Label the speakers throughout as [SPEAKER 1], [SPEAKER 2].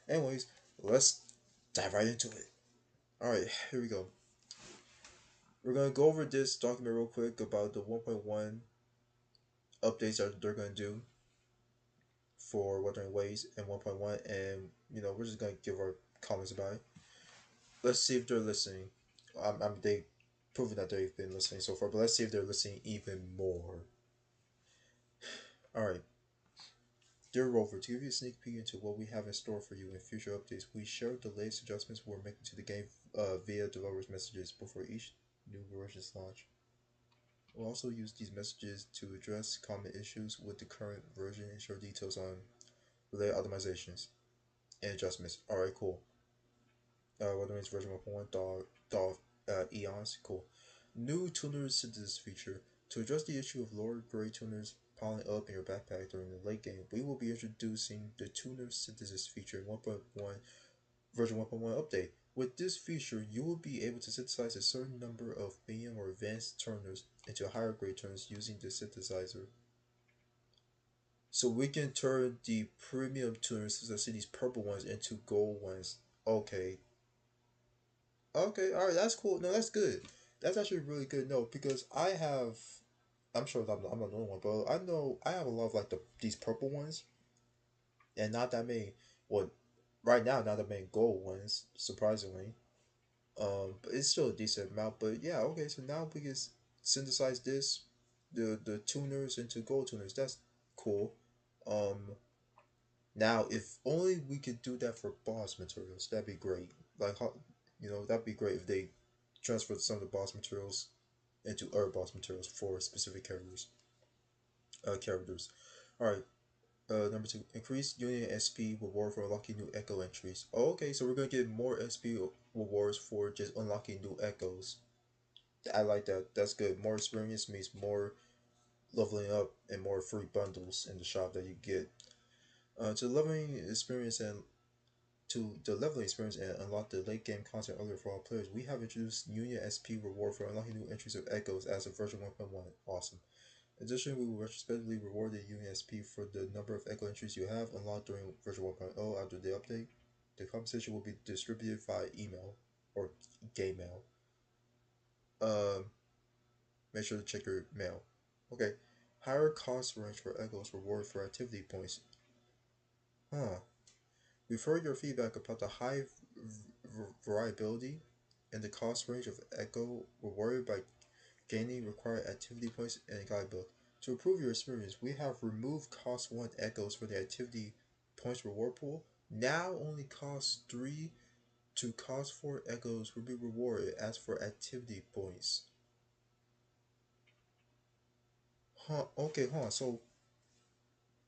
[SPEAKER 1] Anyways, let's dive right into it. All right, here we go. We're gonna go over this document real quick about the 1.1 updates that they're gonna do for Wuthering Waves and 1.1, and we're just gonna give our comments about it. Let's see if they're listening. They proven that they've been listening so far, but let's see if they're listening even more. All right, dear Rover, to give you a sneak peek into what we have in store for you in future updates, we shared the latest adjustments we're making to the game via developers' messages before each new version's launch. We'll also use these messages to address common issues with the current version and share details on related optimizations and adjustments. Alright, cool. What means version 1.1 eons? Cool. New tuner synthesis feature. To address the issue of lower grade tuners piling up in your backpack during the late game, we will be introducing the tuner synthesis feature in 1.1 version 1.1 update. With this feature, you will be able to synthesize a certain number of medium or advanced tuners into higher grade tuners using the synthesizer. So we can turn the premium tuners, as I see these purple ones, into gold ones. Okay. Okay, alright, that's cool. No, that's good. That's actually really good. No, because I'm sure I'm not the only one, but I know I have a lot of like these purple ones, and not that many. Well, right now, not that many gold ones, surprisingly. But it's still a decent amount. But yeah, okay. So now we can synthesize the tuners into gold tuners. That's cool. Um, Now if only we could do that for boss materials, that'd be great. Like that'd be great if they transferred some of the boss materials into other boss materials for specific characters. Characters. All right. Number two, increase unit SP reward for unlocking new echo entries. Oh, okay, so we're gonna get more SP rewards for just unlocking new echoes. I like that. That's good. More experience means more leveling up and more free bundles in the shop that you get. To leveling experience and to the leveling experience and unlock the late game content earlier for all players, we have introduced Union SP reward for unlocking new entries of echoes as of version 1.1. Awesome. Additionally, we will retrospectively reward the Union SP for the number of echo entries you have unlocked during version 1.0 after the update. The compensation will be distributed via email or game mail. Um, Make sure to check your mail. Okay. Higher cost range for echoes reward for activity points. Huh. We've heard your feedback about the high variability and the cost range of echo rewarded by gaining required activity points in a guidebook. To improve your experience, we have removed cost 1 echoes for the activity points reward pool. Now only cost 3 to cost 4 echoes will be rewarded as for activity points. Huh, okay, huh, so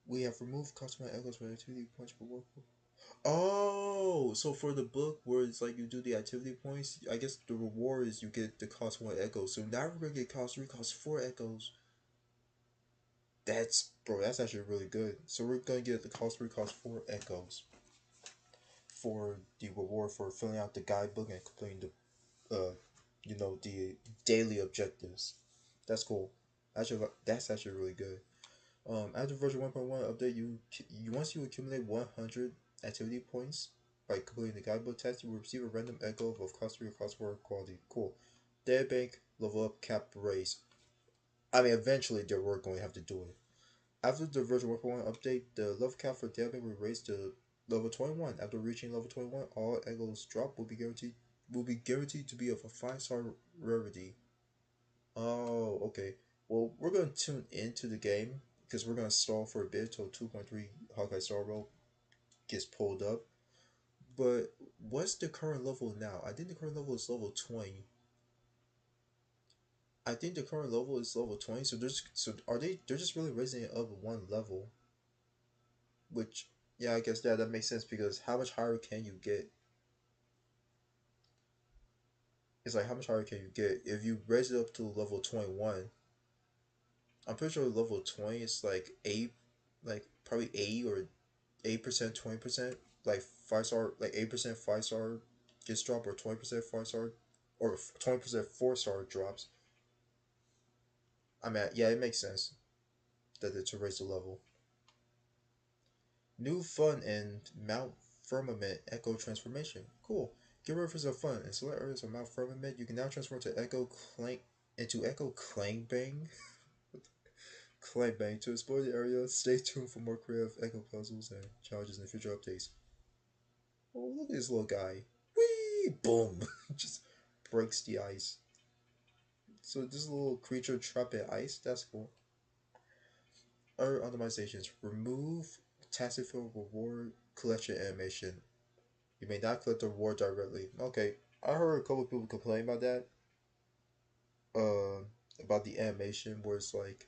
[SPEAKER 1] we have removed cost 1 echoes for activity points reward pool. Oh, so for the book where it's like you do the activity points, I guess the reward is you get the cost 1 echoes. So now we're gonna get cost 3, cost 4 echoes. That's actually really good. So we're gonna get the cost 3, cost 4 echoes for the reward for filling out the guidebook and completing the daily objectives. That's cool. Actually, that's actually really good. After version 1.1 update, you once you accumulate 100 activity points by completing the guidebook test, you will receive a random echo of cost 3 or cost 4 quality. Cool. Dead bank level up cap raise. I mean, eventually they were going to have to do it. After the version 1.1 update, the level cap for Dead will be raised to level 21. After reaching level 21, all echoes drop will be guaranteed to be of a 5-star rarity. Oh, okay. Well, we're gonna tune into the game because we're gonna stall for a bit till 2.3 Hawkeye Star Roll gets pulled up. But what's the current level now? I think the current level is level 20. I think the current level is level 20. So are they're just really raising it up one level, which yeah, I guess that makes sense because how much higher can you get? It's like how much higher can you get if you raise it up to level 21? I'm pretty sure level 20 is like 8, like probably 8 or 8%, 20%, like 5-star, like 8% 5-star gets dropped, or 20% 5-star, or 20% 4-star drops. I mean, yeah, it makes sense that to raise the level. New fun and Mount firmament echo transformation. Cool. Get rivers of fun. In select areas of Mount Firmament, you can now transform to Echo Clank into Echo Clang Bang. Clang Bang to explore the area. Stay tuned for more creative Echo puzzles and challenges in the future updates. Oh, look at this little guy. Whee! Boom! Just breaks the ice. So this little creature trapped in ice, that's cool. Other optimizations. Remove tacit field reward collection animation. You may not collect the reward directly. Okay, I heard a couple people complain about that. Uh, about the animation where it's like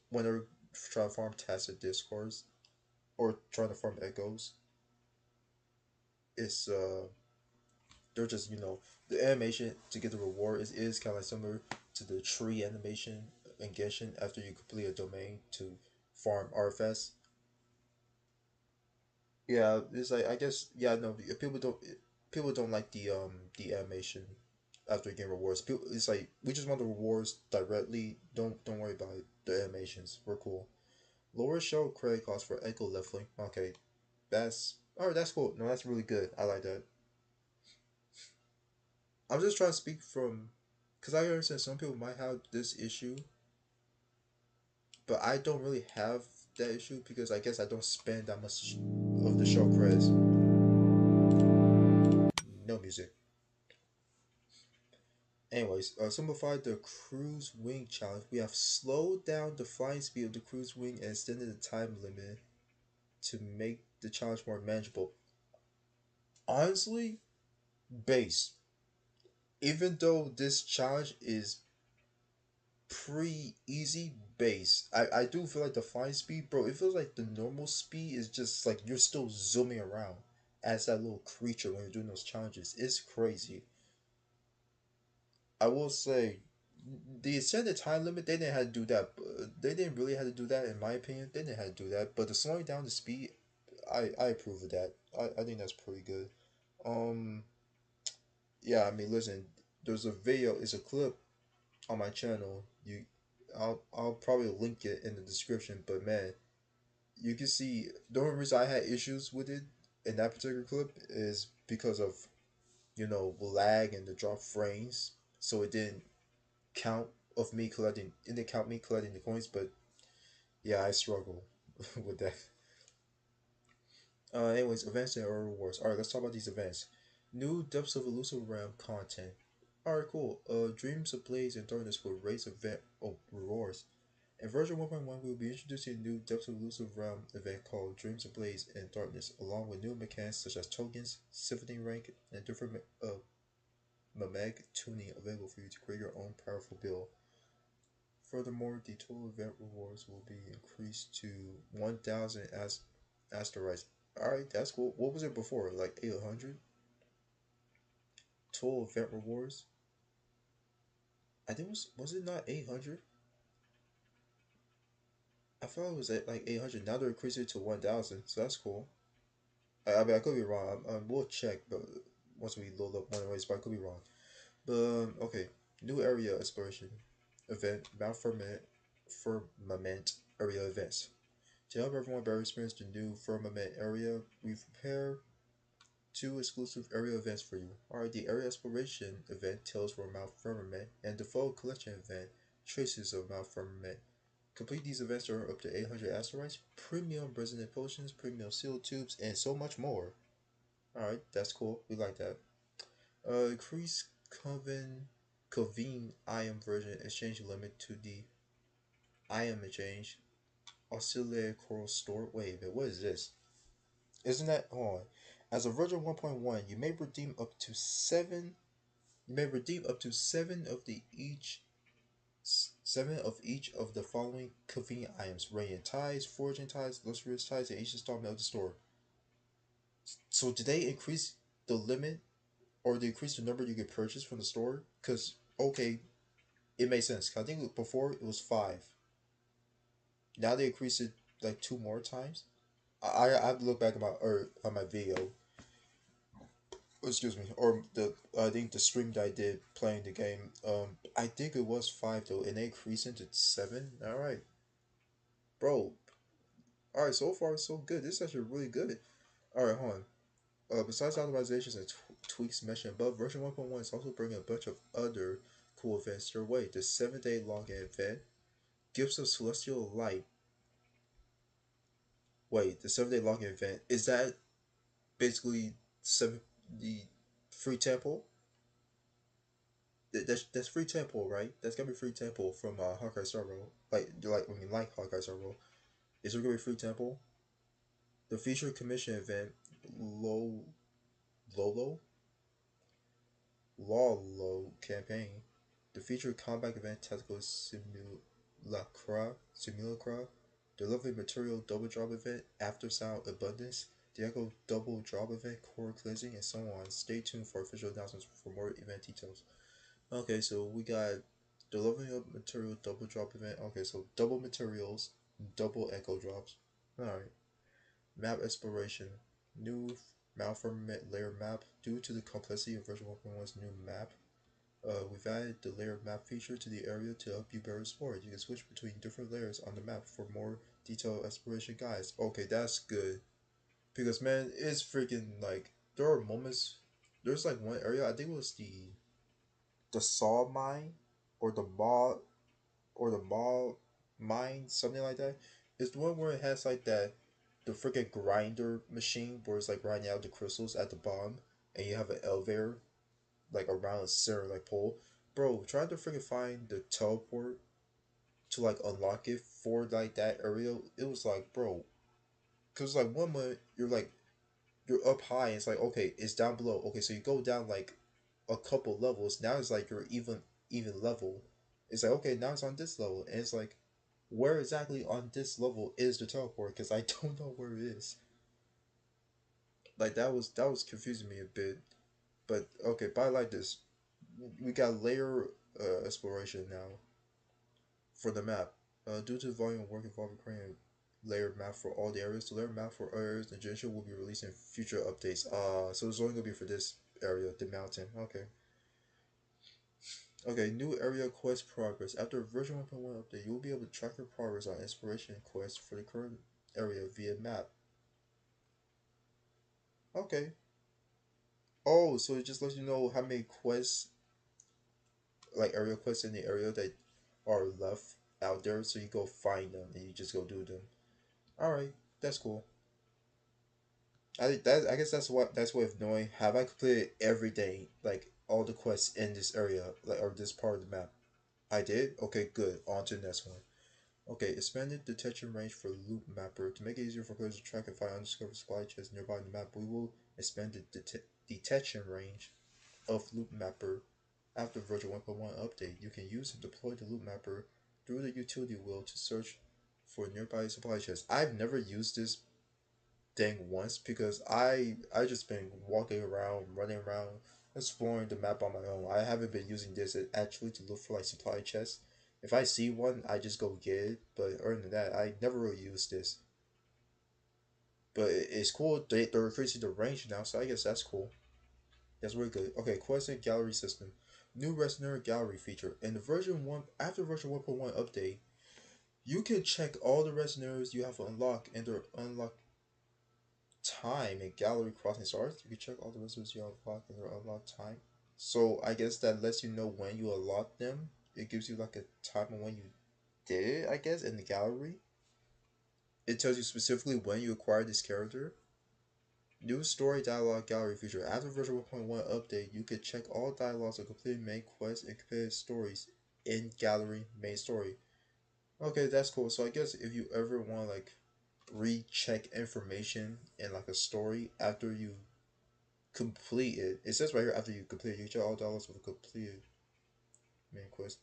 [SPEAKER 1] when they're trying to farm tacit discourse or trying to farm echoes, it's they're just the animation to get the reward is kind of like similar to the tree animation in Genshin after you complete a domain to farm artifacts. Yeah, it's like I guess yeah no people don't like the animation after getting rewards. People, it's like we just want the rewards directly. Don't worry about it. The animations. We're cool. Lower show credit cost for echo leveling. Okay, that's all right. That's cool. No, that's really good. I like that. I'm just trying to speak from, because I understand some people might have this issue, but I don't really have that issue because I guess I don't spend that much of the show credits. No music. Anyways, simplified the cruise wing challenge. We have slowed down the flying speed of the cruise wing and extended the time limit to make the challenge more manageable. Honestly, base. Even though this challenge is pretty easy base, I do feel like the flying speed, bro, it feels like the normal speed is just like you're still zooming around as that little creature when you're doing those challenges. It's crazy. I will say the extended time limit, they didn't have to do that. They didn't really have to do that in my opinion. They didn't have to do that. But the slowing down the speed, I approve of that. I think that's pretty good. Um yeah, I mean listen, there's a video, it's a clip on my channel. I'll probably link it in the description, but man, you can see the only reason I had issues with it in that particular clip is because of, lag and the drop frames. So it didn't count of me collecting it didn't count me collecting the coins, but yeah, I struggle with that. Anyways, events and rewards. Alright, let's talk about these events. New Depths of Elusive Realm content. Alright, cool. Dreams of Blaze and Darkness will raise event rewards. In version 1.1, we will be introducing a new Depths of Elusive Realm event called Dreams of Blaze and Darkness, along with new mechanics such as tokens, sifting rank, and different Mameg tuning available for you to create your own powerful build. Furthermore, the total event rewards will be increased to 1,000 as asteroids. Alright, that's cool. What was it before? Like 800? Total event rewards? I think was it not 800? I thought it was at like 800. Now they're increasing it to 1,000, so that's cool. I mean, I could be wrong. We'll check, but once we load up one ways, but I could be wrong. But okay, new area exploration event, Mount Firmament area events. To help everyone better experience the new Firmament area, we've prepared two exclusive area events for you. Alright, the area exploration event tells where Mount Firmament, and the photo collection event traces of Mount Firmament. Complete these events to earn up to 800 asteroids, premium resonant potions, premium seal tubes, and so much more. Alright, that's cool. We like that. Increase Convene IM version exchange limit to the IM exchange auxiliary coral store. Wait, but what is this? Isn't that on? As of version 1.1, you may redeem up to seven. You may redeem up to seven of each of the following convenient items: radiant ties, foraging ties, lustrous ties, and ancient star melt store. So did they increase the limit or they increase the number you can purchase from the store? Cause okay, it makes sense. I think before it was five. Now they increased it like two more times. I have to look back at my or on my video. Excuse me, or the I think the stream that I did playing the game. I think it was five though, and they increased it to seven. All right, bro. All right, so far so good. This is actually really good. All right, hold on. Besides optimizations and tweaks mentioned above, version 1.1 is also bringing a bunch of other cool events your way. The 7-day login event, Gifts of Celestial Light. Wait, the 7-day login event, is that basically seven the free temple? That's free temple, right? That's gonna be free temple from Hawkeye Star Rail. Like Hawkeye Star Rail. Is there gonna be free temple? The feature commission event, low Lolo Lawlo campaign. The featured combat event tactical simulacra, the lovely material double drop event, after sound abundance, the echo double drop event, core cleansing, and so on. Stay tuned for official announcements for more event details. Okay, so we got the lovely material double drop event. Okay, so double materials, double echo drops. Alright. Map exploration. New malformate layer map. Due to the complexity of version 1.1's new map, we've added the layer map feature to the area to help you better explore it. You can switch between different layers on the map for more detailed exploration guides. Okay, that's good. Because man, it's freaking like there are moments. There's like one area, I think it was the saw mine or the mall mine, something like that. It's the one where it has like that the freaking grinder machine where it's like grinding out the crystals at the bottom, and you have an elevator like around a center like pole. Bro, trying to freaking find the teleport to like unlock it for like that area, it was like, bro, because like one moment you're up high, and it's like, okay, it's down below. Okay, so you go down like a couple levels. Now it's like you're even level. It's like, okay, now it's on this level, and it's like, where exactly on this level is the teleport? Because I don't know where it is. Like that was confusing me a bit. But okay, but I like this. We got layer exploration now for the map. Due to the volume of work involving creating a layered map for all the areas, the layered map for areas in general will be released in future updates. So it's only gonna be for this area, the mountain. Okay. Okay, new area quest progress. After version 1.1 update, you will be able to track your progress on exploration quests for the current area via map. Okay. Oh, so it just lets you know how many quests, like area quests in the area that are left out there, so you go find them and you just go do them. All right, that's cool. I guess that's way of knowing have I completed everything, like all the quests in this area, like or this part of the map. I did. Okay, good. On to the next one. Okay, expanded detection range for loop mapper to make it easier for players to track and find undiscovered supply chests nearby the map. We will expand the detection range of loop mapper after version 1.1 update. You can use and deploy the loop mapper through the utility wheel to search for nearby supply chests. I've never used this thing once because I just been walking around, running around, exploring the map on my own. I haven't been using this actually to look for like supply chests. If I see one, I just go get it. But other than that, I never really used this. But it's cool. They're increasing the range now, so I guess that's cool. That's really good. Okay, quest and gallery system. New Resonator gallery feature. In the version 1 after version 1.1 update, you can check all the Resonators you have unlocked and their unlocked time and gallery crossing stars. You can check all the Resonators you have unlocked and their unlocked time. So I guess that lets you know when you unlock them. It gives you like a time on when you did it, I guess, in the gallery. It tells you specifically when you acquired this character. New story dialogue gallery feature. After version 1.1 update, you can check all dialogues of completed main quests and completed stories in gallery main story. Okay, that's cool. So I guess if you ever want like recheck information in like a story after you complete it, it says right here after you complete it, you check all dialogues of a completed main quest.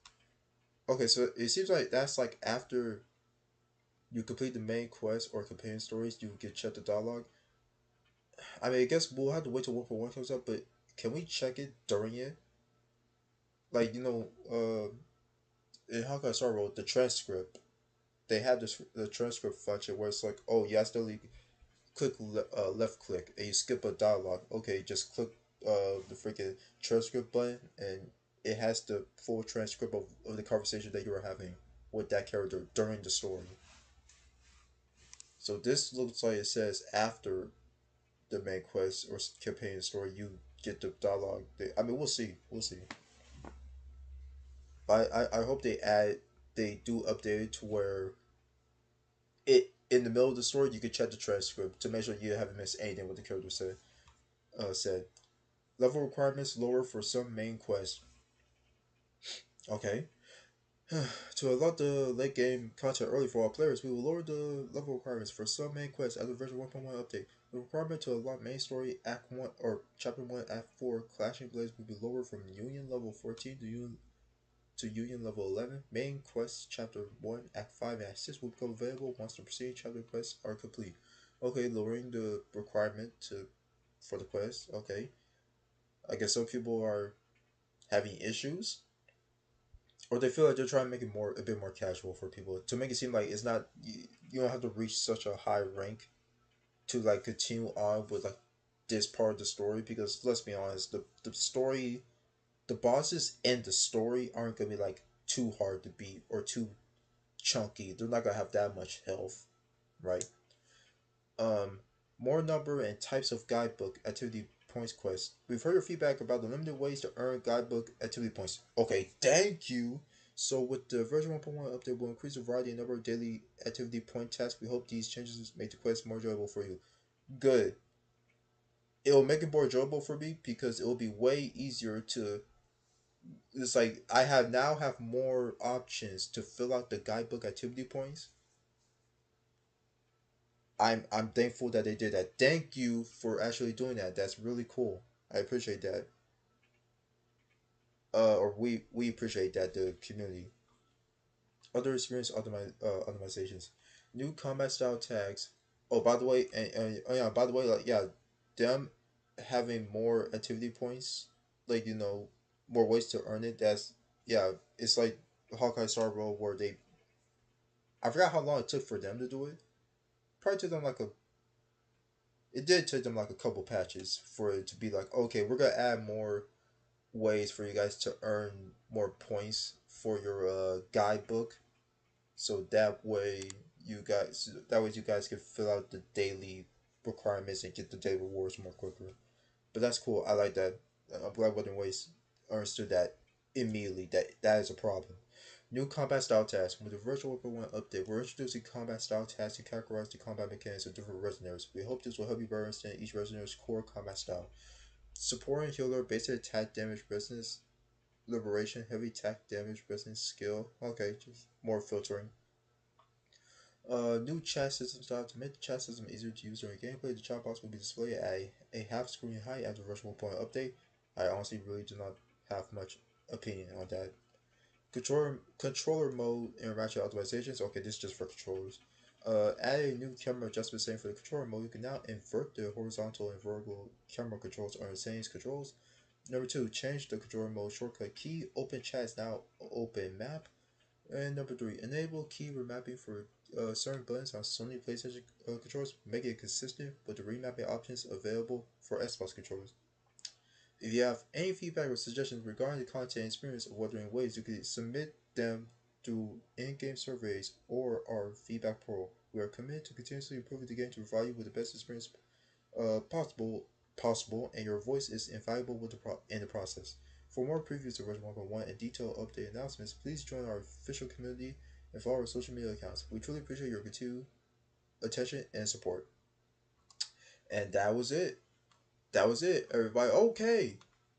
[SPEAKER 1] Okay, so it seems like that's like after you complete the main quest or companion stories, you can check the dialogue. I mean, I guess we'll have to wait till 1.1 comes up, but can we check it during it? Like, in Hawkeye Star Road, the transcript, they have this the transcript function where it's like, oh, you accidentally left click and you skip a dialogue. Okay, just click the freaking transcript button and it has the full transcript of the conversation that you were having with that character during the story. So this looks like it says after the main quest or campaign story, you get the dialogue. I mean, we'll see. We'll see. But I hope they do update it to where it in the middle of the story you can check the transcript to make sure you haven't missed anything what the character said. Level requirements lower for some main quests. Okay. To unlock the late game content early for all players, we will lower the level requirements for some main quests as a version 1.1 update. The requirement to unlock main story Act 1 or Chapter 1 Act 4 Clashing Blades will be lowered from Union level 14 to Union level 11. Main quests Chapter 1 Act 5 and Act 6 will become available once the preceding chapter quests are complete. Okay, lowering the requirement to for the quest. Okay. I guess some people are having issues or they feel like they're trying to make it more a bit more casual for people to make it seem like it's not you don't have to reach such a high rank to like continue on with like this part of the story because let's be honest the story the bosses and the story aren't gonna be like too hard to beat or too chunky. They're not gonna have that much health, right? um More number and types of guidebook activity points quests. We've heard your feedback about the limited ways to earn guidebook activity points. Okay, thank you. So with the version 1.1 update, will increase the variety and number of daily activity point tasks. We hope these changes make the quest more enjoyable for you. Good. It'll make it more enjoyable for me because it'll be way easier to. It's like I have now have more options to fill out the guidebook activity points. I'm thankful that they did that. Thank you for actually doing that. That's really cool. I appreciate that. Or we appreciate that the community. Other experience optimizations, new combat style tags. Oh, by the way, and oh yeah, by the way, like yeah, them having more activity points, like more ways to earn it. That's yeah, it's like Hawkeye Star Roll where they. I forgot how long it took for them to do it. Probably took them like a it did take them like a couple patches for it to be like, okay, we're gonna add more ways for you guys to earn more points for your guidebook, so that way you guys can fill out the daily requirements and get the daily rewards more quicker. But that's cool. I like that. I'm glad Wuthering Waves understood that immediately. That is a problem. New combat style tasks. With the Virtual Weapon 1 update, we're introducing combat style tasks to characterize the combat mechanics of different resonators. We hope this will help you better understand each resonator's core combat style. Support and healer, basic attack damage, resistance, liberation, heavy attack damage, resistance, skill. Okay, just more filtering. New chat system style. To make the chat system easier to use during gameplay, the chat box will be displayed at a half screen height after the version 1.0 update. I honestly really do not have much opinion on that. Controller mode interaction optimizations. Okay, this is just for controllers. Add a new camera adjustment setting for the controller mode. You can now invert the horizontal and vertical camera controls on the same controls. Number two, change the controller mode shortcut key. Open chat is now open map. And number three, enable key remapping for certain buttons on Sony PlayStation controllers, make it consistent with the remapping options available for Xbox controllers. If you have any feedback or suggestions regarding the content and experience of Wuthering Waves, you can submit them through in-game surveys or our feedback portal. We are committed to continuously improving the game to provide you with the best experience possible, and your voice is invaluable in the process. For more previews of version 1.1 and detailed update announcements, please join our official community and follow our social media accounts. We truly appreciate your continued attention and support. And that was it. That was it, everybody. Okay,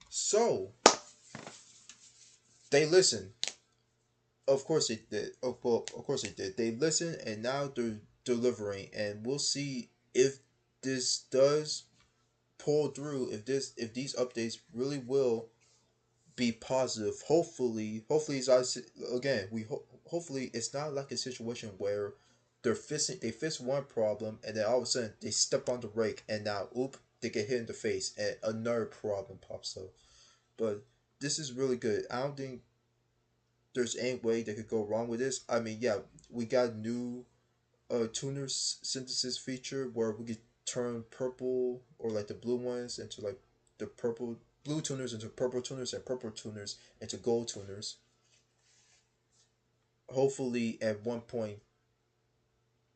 [SPEAKER 1] so they listened. Of course they did. Of course they did. They listened, and now they're delivering. And we'll see if this does pull through. If these updates really will be positive. Hopefully it's not, again. Hopefully it's not like a situation where they fix one problem and then all of a sudden they step on the rake and now they get hit in the face and another problem pops up. But this is really good. I don't think there's any way they could go wrong with this. I mean, yeah, we got new tuner synthesis feature where we could turn purple or like the blue ones into like the purple blue tuners into purple tuners and purple tuners into gold tuners. Hopefully, at one point,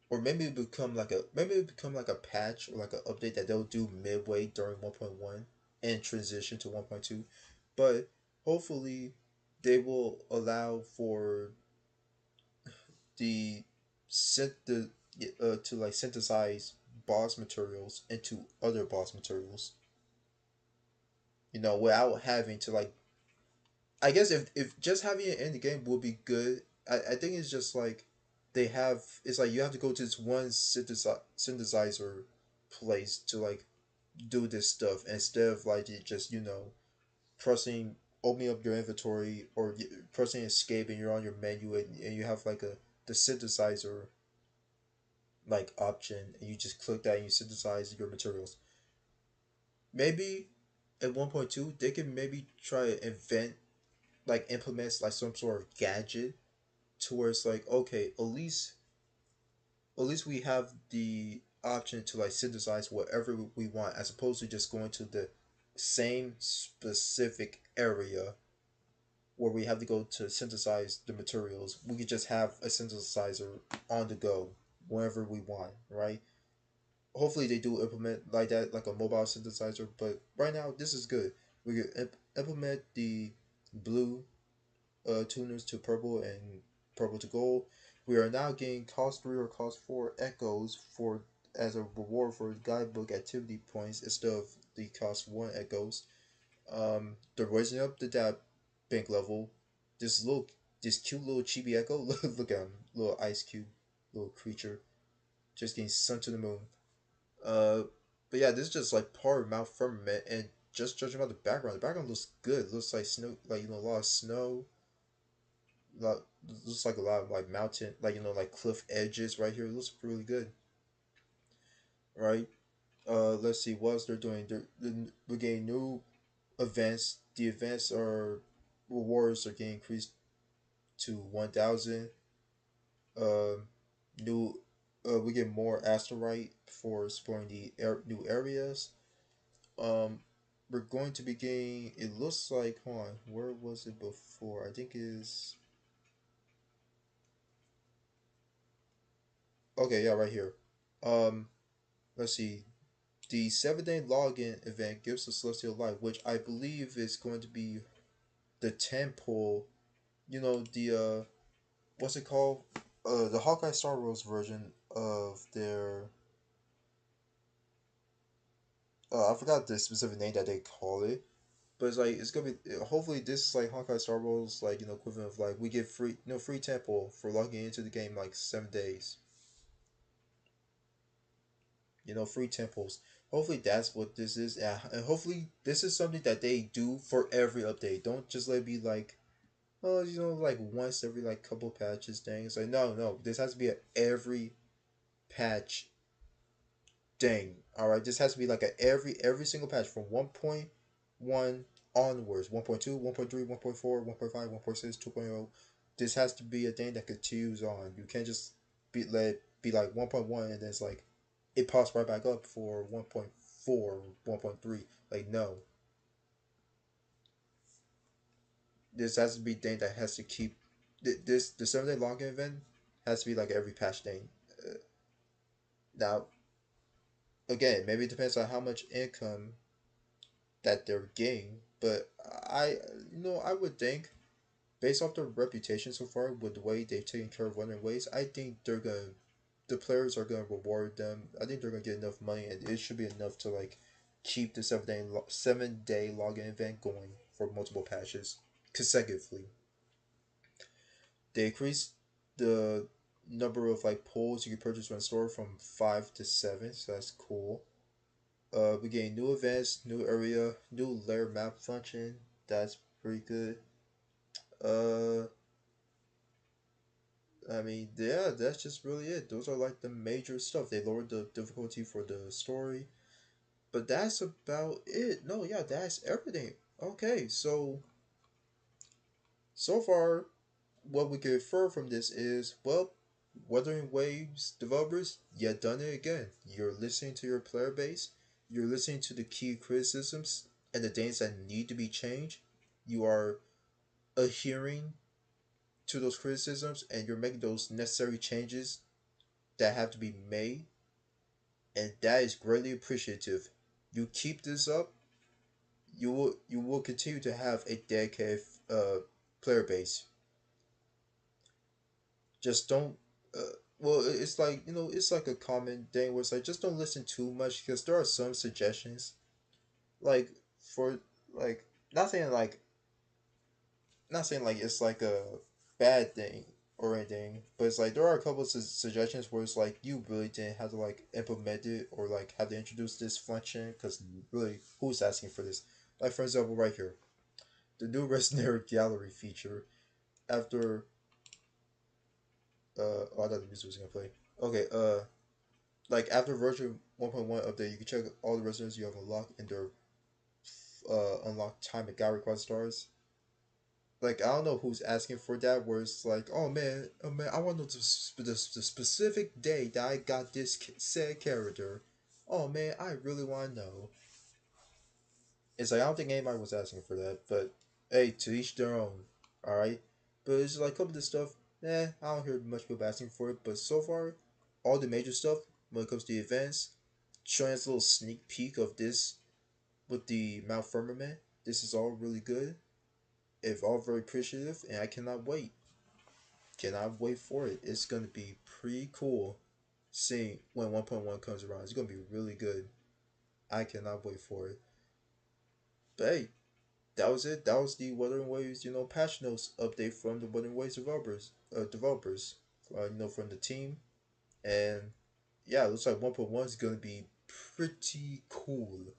[SPEAKER 1] or maybe it become like a maybe it become like a patch or like an update that they'll do midway during 1.1 and transition to 1.2. But hopefully they will allow for the the to like synthesize boss materials into other boss materials. Without having to like, I guess if just having it in the game would be good. I think it's just like it's like you have to go to this one synthesizer place to like do this stuff instead of like it just pressing opening up your inventory or pressing escape and you're on your menu and you have like a the synthesizer like option and you just click that and you synthesize your materials. Maybe at 1.2 they can maybe try to invent like implements like some sort of gadget to where it's like okay, at least we have the option to like synthesize whatever we want as opposed to just going to the same specific area where we have to go to synthesize the materials. We could just have a synthesizer on the go whenever we want, right? Hopefully they do implement like that, like a mobile synthesizer. But right now, this is good. We could implement the blue tuners to purple and purple to gold. We are now getting cost 3 or cost 4 echoes for as a reward for guidebook activity points instead of the cost 1 echoes. They're raising up the dab bank level. This little, this cute little chibi echo. Look at him, little ice cube, little creature, just getting sent to the moon. Uh, but yeah, this is just like part of Mount Firmament, and just judging by the background looks good. It looks like snow, like a lot of snow. Lot, looks like a lot of like mountain, like like cliff edges right here. It looks really good, right? Let's see what else they're doing. We're getting new events. The events are rewards are getting increased to 1,000. Um, new, we get more asteroid for exploring the new areas. Um, we're going to be getting. It looks like. Hold on, where was it before? I think is okay. Yeah, right here. Um, let's see. The 7-day login event gives us Celestial Light, which I believe is going to be the temple. The what's it called? The Hawkeye Star Wars version of their I forgot the specific name that they call it, but it's like it's gonna be. Hopefully, this is like Hawkeye Star Wars, like equivalent of like we get free, free temple for logging into the game like 7 days. Free temples. Hopefully, that's what this is, and hopefully, this is something that they do for every update. Don't just let it be like, oh, like once every like couple patches thing. It's like no, no, this has to be a every patch thing. All right, this has to be like a every single patch from 1.1 onwards. 1.2, 1.3, 1.4, 1.5, 1.6, 2.0. This has to be a thing that continues on. You can't just be let it be like 1.1 and then it's like it pops right back up for 1.4, 1.3. Like no, this has to be thing that has to keep this the 7-day login event has to be like every patch thing. Now again, maybe it depends on how much income that they're getting. But I would think based off their reputation so far with the way they've taken care of Wuthering Waves, I think the players are gonna reward them. I think they're gonna get enough money, and it should be enough to like keep the 7-day login event going for multiple patches consecutively. They increased the number of like pulls you can purchase from the store from 5 to 7, so that's cool. We gain new events, new area, new layer map function. That's pretty good. Uh, I mean, yeah, that's just really it. Those are like the major stuff. They lowered the difficulty for the story, but that's about it. No, yeah, that's everything. Okay, so far, what we can infer from this is, well, Wuthering Waves developers, you done it again. You're listening to your player base. You're listening to the key criticisms and the things that need to be changed. You are adhering to those criticisms and you're making those necessary changes that have to be made, and that is greatly appreciative. You keep this up, you will continue to have a dedicated player base. Just don't. Well, it's like it's like a common thing where it's like just don't listen too much because there are some suggestions like for like not saying like not saying like it's like a bad thing or anything, but it's like there are a couple of suggestions where it's like you really didn't have to like implement it or like have to introduce this function because really who's asking for this? Like for example, right here, the new Resident Gallery feature after oh, I thought the music was gonna play. Okay, like after version 1.1 update, you can check all the residents you have unlocked and their unlocked time and gallery quad stars. Like I don't know who's asking for that. Where it's like, oh man, I want to know the specific day that I got this said character. Oh man, I really want to know. It's like I don't think anybody was asking for that, but hey, to each their own. All right, but it's like a couple of this stuff. I don't hear much people asking for it. But so far, all the major stuff when it comes to the events, showing us a little sneak peek of this with the Mount Firmament. This is all really good. If all very appreciative, and I cannot wait. Cannot wait for it. It's gonna be pretty cool seeing when 1.1 comes around. It's gonna be really good. I cannot wait for it. But hey, that was it. That was the Wuthering Waves, patch notes update from the Wuthering Waves developers, from the team. And yeah, it looks like 1.1 is gonna be pretty cool.